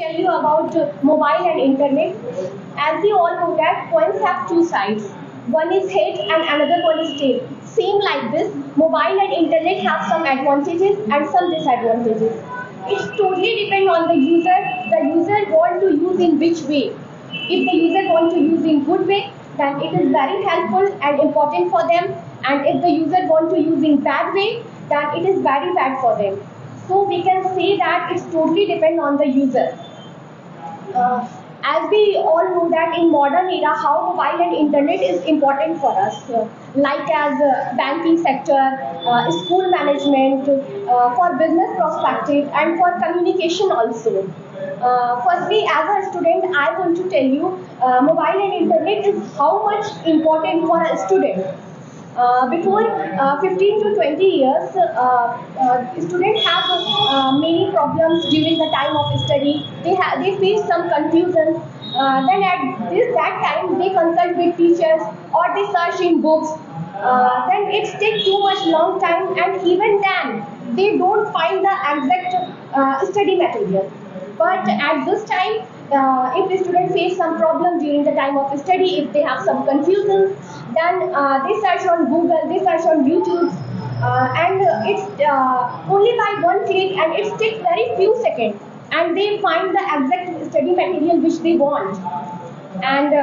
tell you about mobile and internet. As we all know that coins have two sides. One is head and another one is tail. Same like this, mobile and internet have some advantages and some disadvantages. It's totally depend on the user. The user want to use in which way. If the user want to use in good way, then it is very helpful and important for them. And if the user want to use in bad way, then it is very bad for them. So we can say that it's totally depend on the user. Uh, as we all know that in modern era how mobile and internet is important for us, like as banking sector, school management, for business perspective and for communication also. Firstly, as a student, I want to tell you mobile and internet is how much important for a student. Before 15 to 20 years, students have many problems during the time of study. They face some confusion. Then at that time, they consult with teachers or they search in books. Then it takes too much long time, and even then, they don't find the exact study material. But at this time, if the student face some problem during the time of study, if they have some confusion, then they search on Google, they search on YouTube, and it's only by one click, and it takes very few seconds, and they find the exact study material which they want. And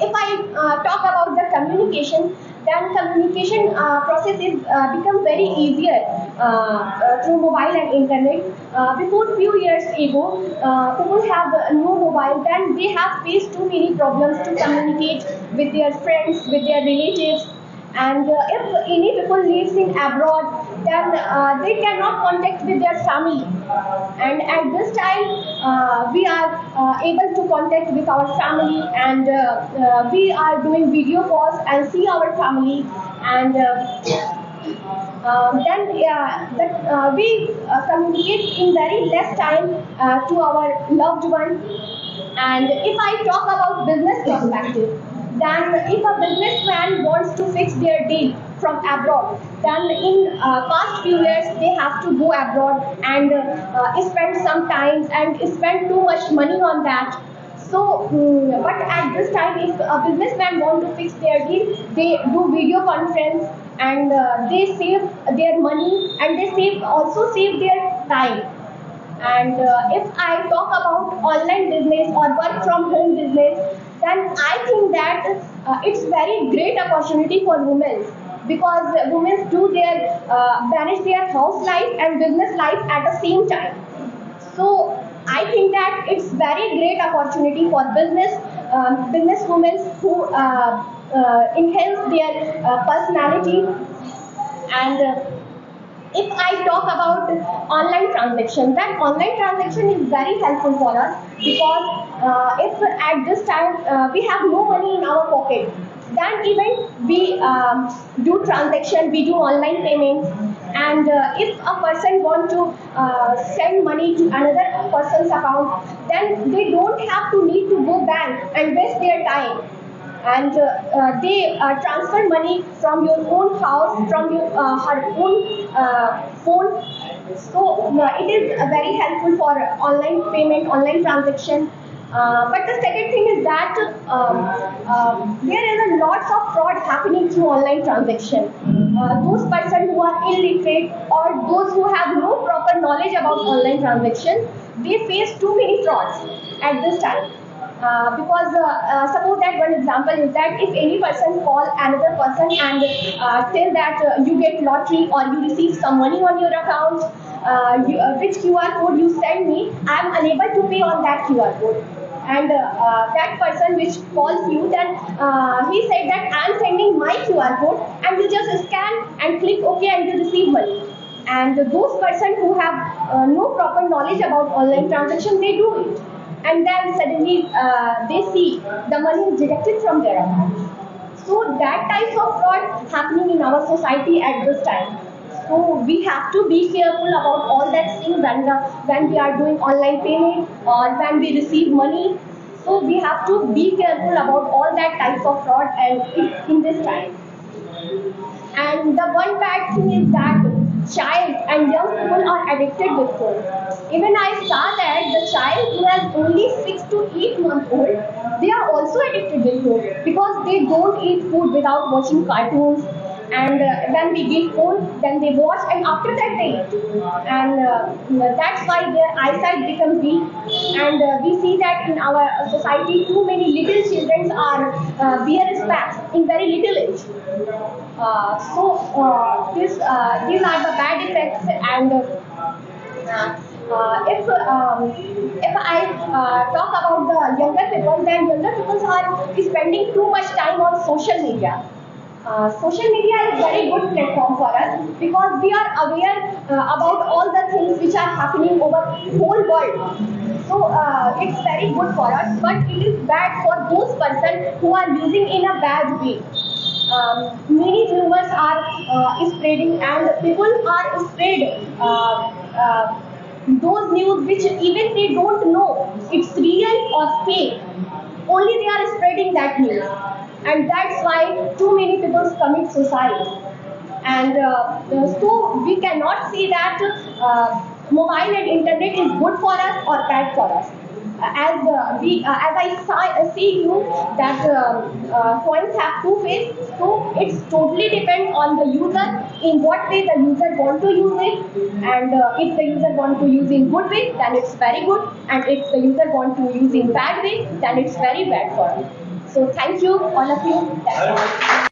if I talk about the communication, then communication process is become very easier through mobile and internet. Before few years ago, people have no mobile, then they have faced too many problems to communicate with their friends, with their relatives. And if any people lives in abroad, then they cannot contact with their family. And at this time, we are able to contact with our family, and we are doing video calls and see our family. And we communicate in very less time to our loved one. And if I talk about business perspective, then if a businessman wants to fix their deal from abroad, then in past few years they have to go abroad and spend some time and spend too much money on that. So, but at this time, if a businessman want to fix their deal, they do video conference, and they save their money, and they also save their time. And if I talk about online business or work from home business, then I think that it's very great opportunity for women, because women do their manage their house life and business life at the same time. So I think that it's very great opportunity for business women who enhance their personality. And if I talk about online transaction, then online transaction is very helpful for us, because if at this time we have no money in our pocket, then even we do transaction, we do online payments. And if a person want to send money to another person's account, then they don't have to need to go bank and waste their time. And they transfer money from your own house, from your her own phone. So it is very helpful for online payment, online transaction. But the second thing is that there is a lots of fraud happening through online transaction. Those persons who are illiterate or those who have no proper knowledge about online transaction, they face too many frauds at this time. Because suppose that one example is that if any person call another person and tell that you get lottery or you receive some money on your account, which QR code you send me, I am unable to pay on that QR code. And that person which calls you, then he said that I am sending my QR code, and you just scan and click OK and you receive money. And those persons who have no proper knowledge about online transaction, they do it, and then suddenly they see the money is deducted from their account. So that type of fraud happening in our society at this time. So we have to be careful about all that thing when we are doing online payment or when we receive money. So we have to be careful about all that types of fraud and in this time. And the one bad thing is that child and young people are addicted with phone. Even I saw that the child only 6 to 8 months old, they are also addicted with phone because they don't eat food without watching cartoons. And when we give phone, then they watch, and after that they eat. And that's why their eyesight becomes weak. And we see that in our society, too many little children are wear specs in very little age. These are the bad effects. And if I talk about the younger people, then younger people are spending too much time on social media. Social media is very good platform for us because we are aware about all the things which are happening over whole world. So it's very good for us, but it is bad for those persons who are using in a bad way. Many rumors are spreading, and people are spread those news which even they don't know it's real or fake. Only they are spreading that news, and that's why too many people commit suicide. And so we cannot say that mobile and internet is good for us or bad for us. As see you that coins have two faces, so it's totally depend on the user in what way the user want to use it. And if the user want to use in good way, then it's very good, and if the user want to use in bad way, then it's very bad for us. So thank you all of you. That's all.